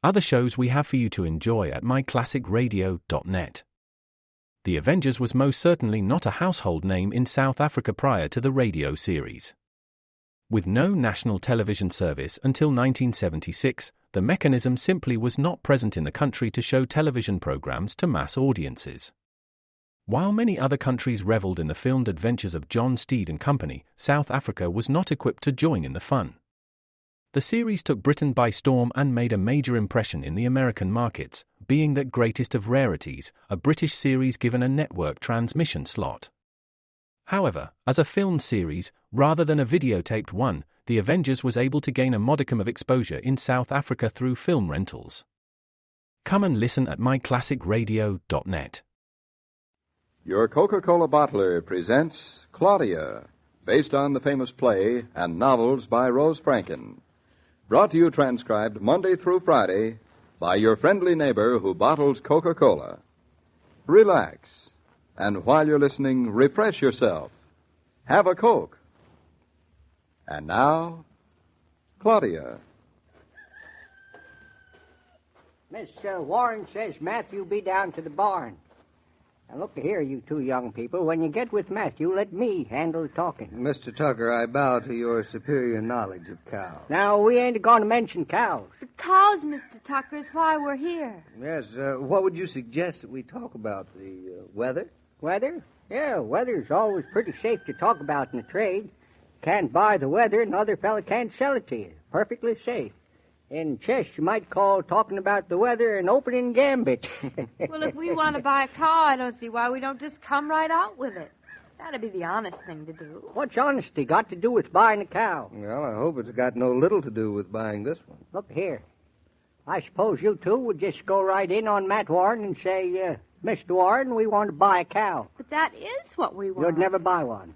other shows we have for you to enjoy at myclassicradio.net. The Avengers was most certainly not a household name in South Africa prior to the radio series. With no national television service until 1976, the mechanism simply was not present in the country to show television programs to mass audiences. While many other countries reveled in the filmed adventures of John Steed and company, South Africa was not equipped to join in the fun. The series took Britain by storm and made a major impression in the American markets, being that greatest of rarities, a British series given a network transmission slot. However, as a filmed series, rather than a videotaped one, The Avengers was able to gain a modicum of exposure in South Africa through film rentals. Come and listen at myclassicradio.net. Your Coca-Cola bottler presents Claudia, based on the famous play and novels by Rose Franken. Brought to you transcribed Monday through Friday by your friendly neighbor who bottles Coca-Cola. Relax, and while you're listening, refresh yourself. Have a Coke. And now, Claudia. Miss Warren says Matthew be down to the barn. Now, look here, you two young people. When you get with Matthew, let me handle the talking. Mr. Tucker, I bow to your superior knowledge of cows. Now, we ain't going to mention cows. But cows, Mr. Tucker, is why we're here. Yes, what would you suggest that we talk about? The weather? Weather? Yeah, weather's always pretty safe to talk about in the trade. Can't buy the weather, another fella can't sell it to you. Perfectly safe. In chess, you might call talking about the weather an opening gambit. Well, if we want to buy a cow, I don't see why we don't just come right out with it. That'd be the honest thing to do. What's honesty got to do with buying a cow? Well, I hope it's got no little to do with buying this one. Look here. I suppose you two would just go right in on Matt Warren and say, Mr. Warren, we want to buy a cow. But that is what we want. You'd never buy one.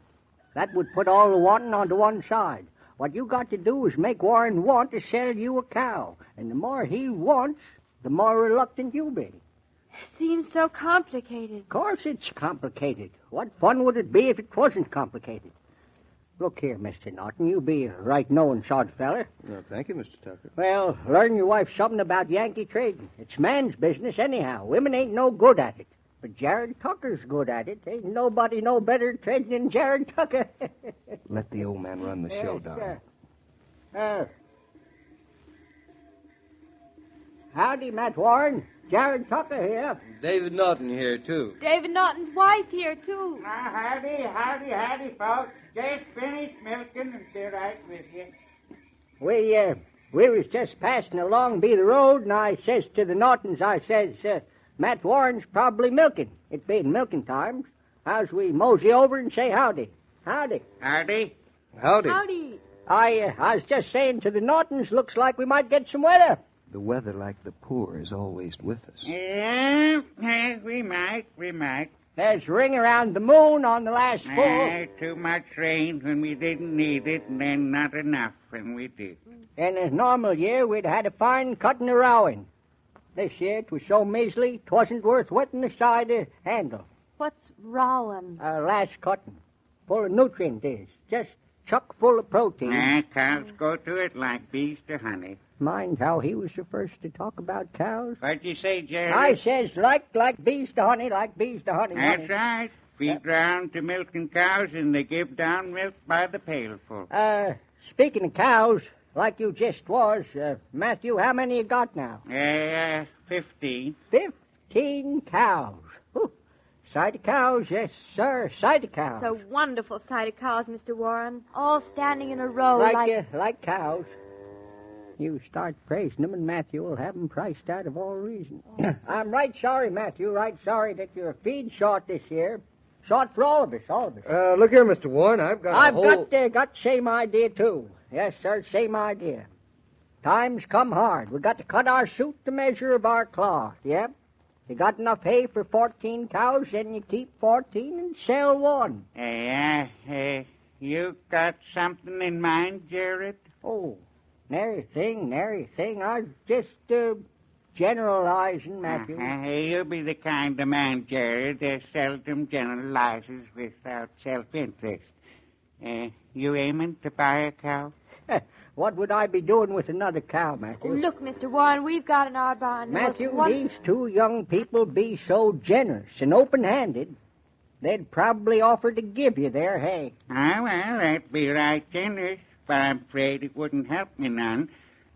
That would put all the wanting onto one side. What you got to do is make Warren want to sell you a cow. And the more he wants, the more reluctant you'll be. It seems so complicated. Of course it's complicated. What fun would it be if it wasn't complicated? Look here, Mr. Norton, you be a right-knowing sort of feller. No, thank you, Mr. Tucker. Well, learn your wife something about Yankee trading. It's man's business anyhow. Women ain't no good at it. But Jared Tucker's good at it. Ain't nobody no better at trading than Jared Tucker. Let the old man run the show, Don. Howdy, Matt Warren. Jared Tucker here. David Norton here, too. David Norton's wife here, too. Howdy, folks. Just finished milking and be right with you. We was just passing along by the road, and I says to the Nortons, I says, Matt Warren's probably milking. It being milking times. How's we mosey over and say howdy? Howdy. Howdy. Howdy. I was just saying to the Nortons, looks like we might get some weather. The weather, like the poor, is always with us. Yeah, we might. There's ring around the moon on the last full. Too much rain when we didn't need it, and then not enough when we did. In a normal year, we'd had a fine cutting a rowing. This year, it was so measly, 'twasn't worth wetting the side of the handle. What's rowing? Last cutting. Full of nutrient is. Just chock full of protein. Cows go to it like bees to honey. Mind how he was the first to talk about cows? What'd you say, Jerry? I says like bees to honey, like bees to honey. That's right. Feed round to milking cows, and they give down milk by the pailful. Speaking of cows, like you just was, Matthew, how many you got now? 15. 15 cows. Whew. Sight of cows, yes, sir, sight of cows. It's a wonderful sight of cows, Mr. Warren, all standing in a row like cows. You start praising them, and Matthew will have them priced out of all reason. I'm right sorry, Matthew, right sorry that you're feed short this year. Short for all of us. Look here, Mr. Warren, I've got got same idea, too. Yes, sir, same idea. Times come hard. We got to cut our suit the measure of our cloth, yep. You got enough hay for 14 cows, then you keep 14 and sell one. You got something in mind, Jared? Oh, nary thing. I was just, generalizing, Matthew. You be the kind of man, Jared, that seldom generalizes without self-interest. You aiming to buy a cow? What would I be doing with another cow, Matthew? Oh, look, Mr. Warren, we've got in our barn. the most Matthew, won- these two young people be so generous and open-handed, they'd probably offer to give you their hay. Ah, well, that'd be right generous, but I'm afraid it wouldn't help me none.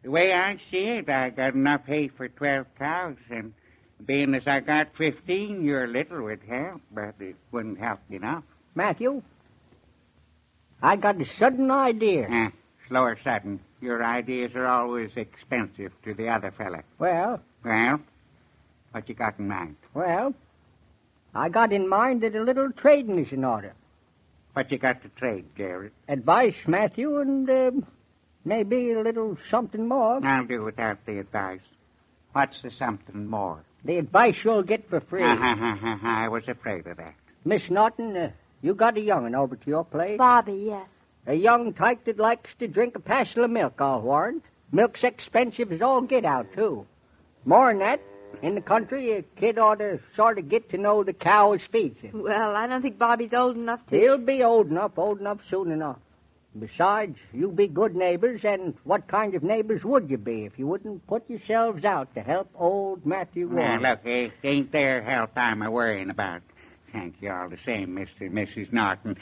The way I see it, I got enough hay for 12 cows, and being as I got 15, your little would help, but it wouldn't help enough. Matthew, I got a sudden idea. Slow or sudden. Your ideas are always expensive to the other fella. Well, What you got in mind? I got in mind that a little trading is in order. What you got to trade, Jared? Advice, Matthew, and maybe a little something more. I'll do without the advice. What's the something more? The advice you'll get for free. I was afraid of that. Miss Norton, you got a young'un over to your place? Bobby, yes. A young tyke that likes to drink a passel of milk, I'll warrant. Milk's expensive as all get out, too. More'n that, in the country, a kid ought to sort of get to know the cow as feeds him. Well, I don't think Bobby's old enough to... He'll be old enough soon enough. Besides, you be good neighbors, and what kind of neighbors would you be if you wouldn't put yourselves out to help old Matthew Warren? Now, look, it ain't their health I'm a-worrying about. Thank you all the same, Mr. and Mrs. Norton.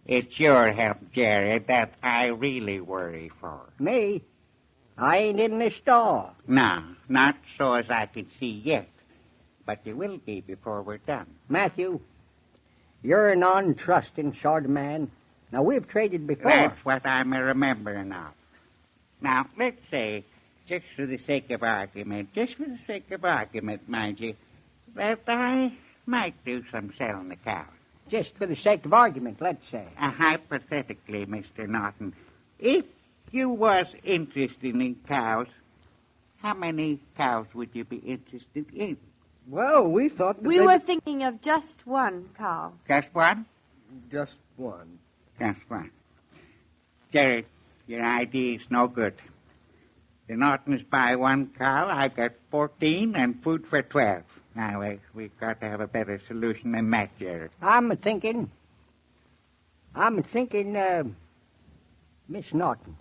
It's your health, Jared, that I really worry for. Me? I ain't in this store. No, not so as I can see yet. But you will be before we're done. Matthew, you're an untrusting sort of man. Now, we've traded before. That's what I'm remembering of. Now, let's say, just for the sake of argument, mind you, that I might do some selling the cows. Just for the sake of argument, let's say. Hypothetically, Mr. Norton, if you was interested in cows, how many cows would you be interested in? Well, we thought that We were thinking of just one cow. Just one? just one. Just one. Jared, your idea's no good. The Nortons buy one cow, I got 14, and food for 12. Now, we've got to have a better solution than that, Jared. I'm thinking, Miss Norton,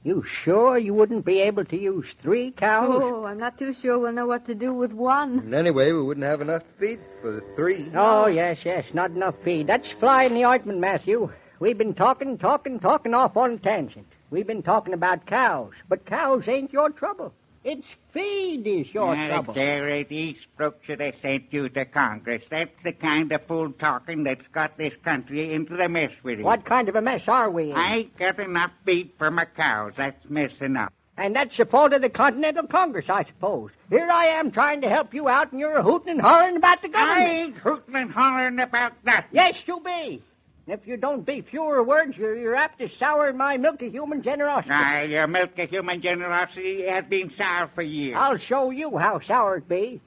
you sure you wouldn't be able to use 3 cows? Oh, I'm not too sure we'll know what to do with one. And anyway, we wouldn't have enough feed for the 3. Oh, yes, not enough feed. That's fly in the ointment, Matthew. We've been talking off on a tangent. We've been talking about cows, but cows ain't your trouble. It's feed is your trouble. Jared, Eastbrook should have sent you to Congress. That's the kind of fool talking that's got this country into the mess with it. What kind of a mess are we in? I ain't got enough feed for my cows. That's mess enough. And that's the fault of the Continental Congress, I suppose. Here I am trying to help you out, and you're hooting and hollering about the government. I ain't hooting and hollering about nothing. Yes, you be. And if you don't be fewer words, you're apt to sour my milk of human generosity. Your milk of human generosity has been sour for years. I'll show you how sour it be.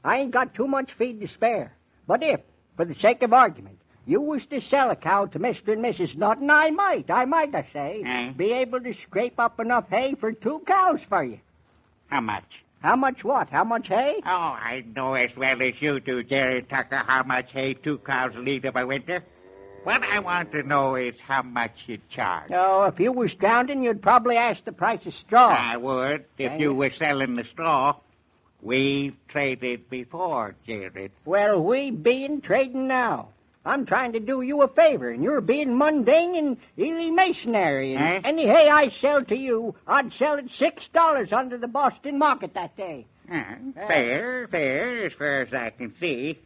I ain't got too much feed to spare. But if, for the sake of argument, you was to sell a cow to Mr. and Mrs. Norton, I might, I say, be able to scrape up enough hay for 2 cows for you. How much? How much what? How much hay? Oh, I know as well as you do, Jerry Tucker, how much hay 2 cows will eat of a winter. What I want to know is how much you'd charge. Oh, if you was drowning, you'd probably ask the price of straw. I would, if you were selling the straw. We've traded before, Jared. Well, we bein' trading now. I'm trying to do you a favor, and you're being mundane and eleemosynary. And any hay I sell to you, I'd sell at $6 under the Boston market that day. Fair, as far as I can see.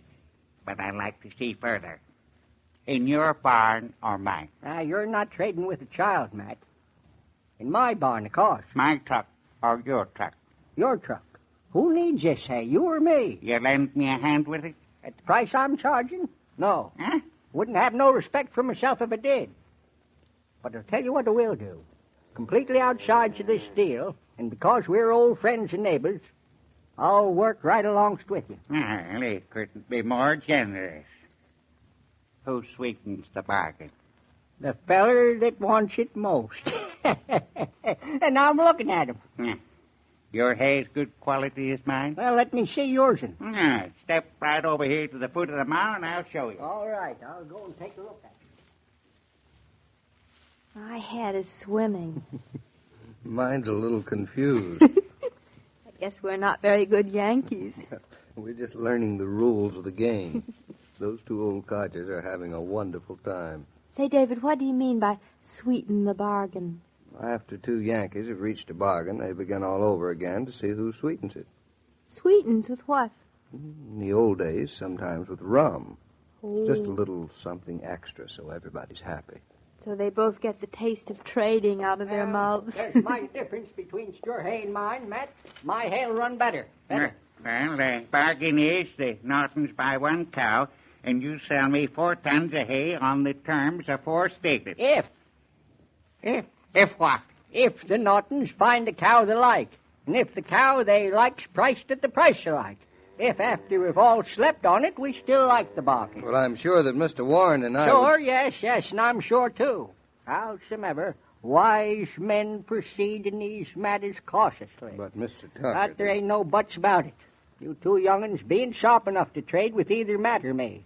But I'd like to see further. In your barn or mine? You're not trading with a child, Matt. In my barn, of course. My truck or your truck? Your truck. Who needs this hay, you or me? You lend me a hand with it? At the price I'm charging? No. Wouldn't have no respect for myself if I did. But I'll tell you what I will do. Completely outside of this deal, and because we're old friends and neighbors, I'll work right alongst with you. Well, it couldn't be more generous. Who sweetens the bargain? The feller that wants it most. And I'm looking at him. Your hay's good quality as mine? Well, let me see yours. Step right over here to the foot of the mound, and I'll show you. All right, I'll go and take a look at My head is swimming. Mine's a little confused. I guess we're not very good Yankees. We're just learning the rules of the game. Those two old codgers are having a wonderful time. Say, David, what do you mean by sweeten the bargain? After two Yankees have reached a bargain, they begin all over again to see who sweetens it. Sweetens with what? In the old days, sometimes with rum. Oh. Just a little something extra so everybody's happy. So they both get the taste of trading out of their mouths. There's my difference between your hay and mine, Matt. My hay'll run better. Well, the bargain is the Nortons buy 1 cow, and you sell me 4 tons of hay on the terms aforestated. If what? If the Nortons find a cow they like, and if the cow they like's priced at the price they like. If after we've all slept on it, we still like the bargain. Well, I'm sure that Mr. Warren and I... Sure, yes, and I'm sure, too. Howsomever, wise men proceed in these matters cautiously. But, Mr. Tucker... But there ain't no buts about it. You two young'uns being sharp enough to trade with either matter me.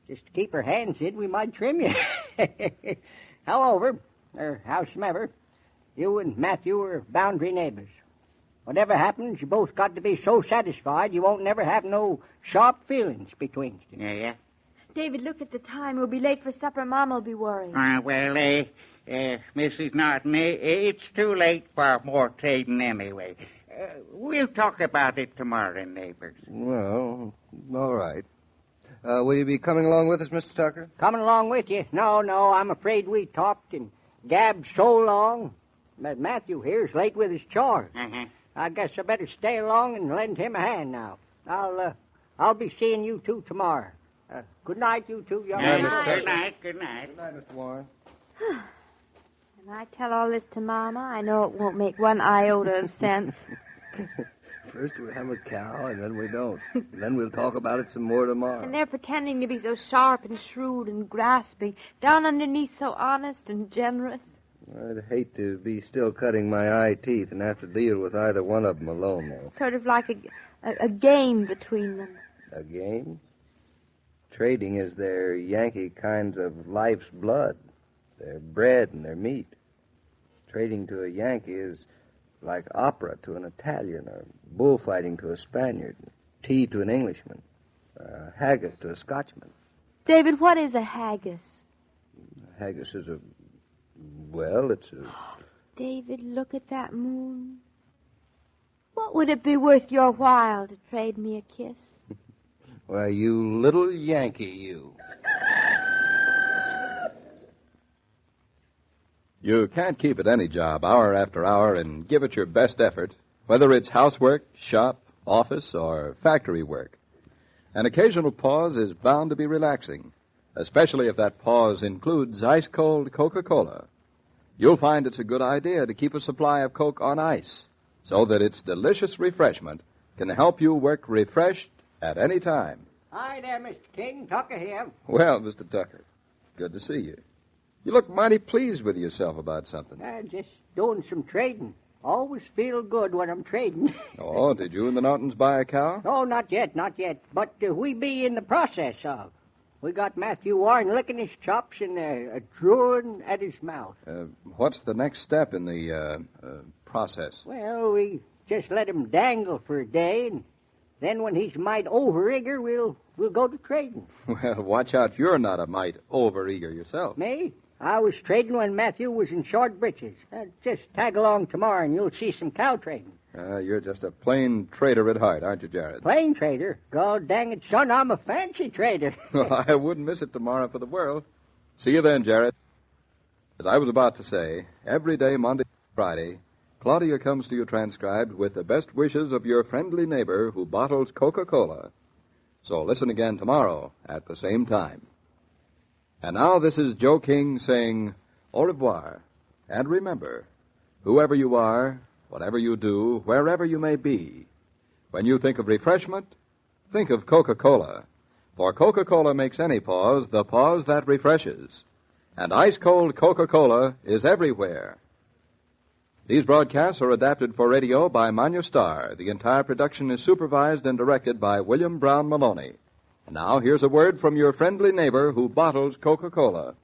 Just to keep our hands in, we might trim you. Howsomever, you and Matthew are boundary neighbors. Whatever happens, you both got to be so satisfied you won't never have no sharp feelings between you. Yeah. David, look at the time. We'll be late for supper. Mom'll be worried. Mrs. Norton, it's too late for more trading anyway. We'll talk about it tomorrow, neighbors. Well, all right. Will you be coming along with us, Mr. Tucker? Coming along with you? No, I'm afraid we talked and gabbed so long. But Matthew here's late with his chores. Uh-huh. I guess I better stay along and lend him a hand now. I'll be seeing you two tomorrow. Good night, you two young men. Good night. Good night, Mr. Warren. When I tell all this to Mama, I know it won't make one iota of sense. First we have a cow, and then we don't. And then we'll talk about it some more tomorrow. And they're pretending to be so sharp and shrewd and grasping, down underneath so honest and generous. I'd hate to be still cutting my eye teeth and have to deal with either one of them alone, though. Sort of like a game between them. A game? Trading is their Yankee kinds of life's blood, their bread and their meat. Trading to a Yankee is like opera to an Italian, or bullfighting to a Spaniard, tea to an Englishman, haggis to a Scotchman. David, what is a haggis? A haggis is it's a... David, look at that moon. What would it be worth your while to trade me a kiss? Why, you little Yankee, you. You can't keep at any job hour after hour and give it your best effort, whether it's housework, shop, office, or factory work. An occasional pause is bound to be relaxing, especially if that pause includes ice-cold Coca-Cola. You'll find it's a good idea to keep a supply of Coke on ice, so that its delicious refreshment can help you work refreshed at any time. Hi there, Mr. King. Tucker here. Well, Mr. Tucker, good to see you. You look mighty pleased with yourself about something. Just doing some trading. Always feel good when I'm trading. Oh, did you and the Nortons buy a cow? Oh, not yet. But we be in the process of. We got Matthew Warren licking his chops and drooling at his mouth. What's the next step in the process? Well, we just let him dangle for a day, and then when he's mite over-eager, we'll go to trading. Well, watch out you're not a mite over-eager yourself. Me? I was trading when Matthew was in short breeches. Just tag along tomorrow, and you'll see some cow trading. You're just a plain trader at heart, aren't you, Jared? Plain trader? God dang it, son, I'm a fancy trader. Well, I wouldn't miss it tomorrow for the world. See you then, Jared. As I was about to say, every day, Monday to Friday, Claudia comes to you transcribed with the best wishes of your friendly neighbor who bottles Coca-Cola. So listen again tomorrow at the same time. And now this is Joe King saying au revoir. And remember, whoever you are, whatever you do, wherever you may be, when you think of refreshment, think of Coca-Cola. For Coca-Cola makes any pause the pause that refreshes. And ice-cold Coca-Cola is everywhere. These broadcasts are adapted for radio by Manu Starr. The entire production is supervised and directed by William Brown Maloney. And now here's a word from your friendly neighbor who bottles Coca-Cola.